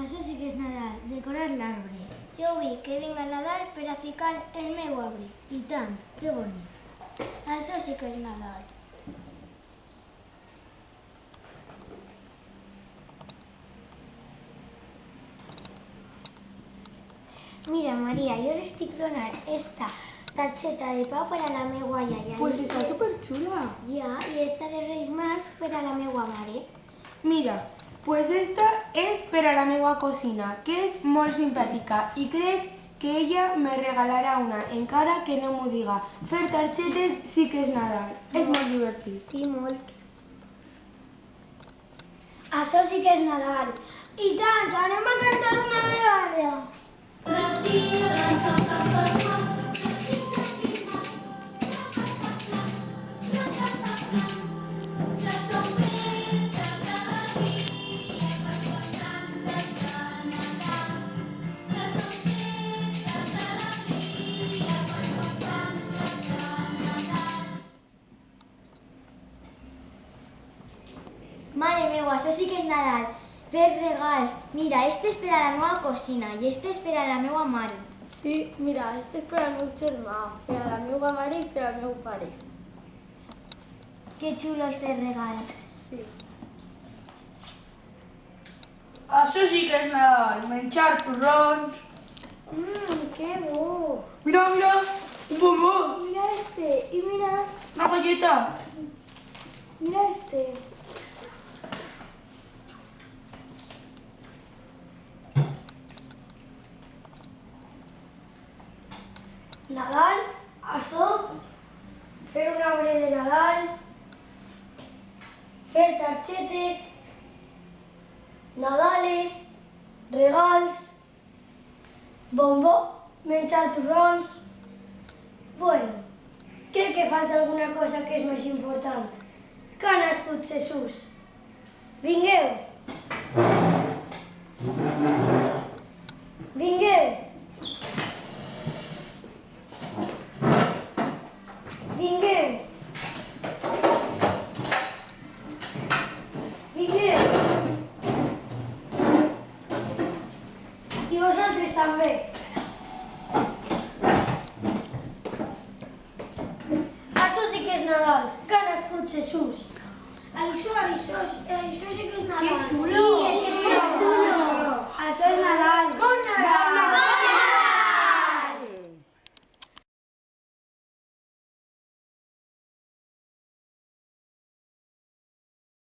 Això sí que és Nadal, decorar l'arbre. Jo vull que vinga Nadal per a ficar el meu arbre. I tant, que bonic. Això sí que és Nadal. Mira, Maria, jo l'estic donant esta targeta de pau per a la meva iaia. Pues està superxula. Ja, i esta de Reis Mags per a la meva mare. Mira, pues esta és per a la meva cosina, que és molt simpàtica i crec que ella me regalarà una, encara que no m'ho diga. Fer targetes sí que és Nadal, és molt divertit. Sí, molt. Això sí que és Nadal. I tant, anem a cantar una vegada. Mare meva, això sí que és Nadal. Fer regals. Mira, este és per a la meva cosina i este és per a la meva mare. Sí, mira, este és per al meu germà, per a la meva mare i per al meu pare. Que xulo és fer regals. Sí. Això sí que és Nadal, menjar torrons. Que bo. Mira, mira, un bombó, Mira este i mira una galleta. este. Nadal, això, fer un arbre de Nadal, fer targetes, Nadales, regals, bombó, menjar torrons. Bueno, crec que falta alguna cosa que és més important. Que ha nascut Jesús. Vingueu! Vingueu! Vingueu! Vingueu! I vosaltres també. Això sí que és Nadal, que ha nascut Jesús. Això sí que és Nadal. Que xulo! Sí, és molt xulo. Això és Nadal. Bon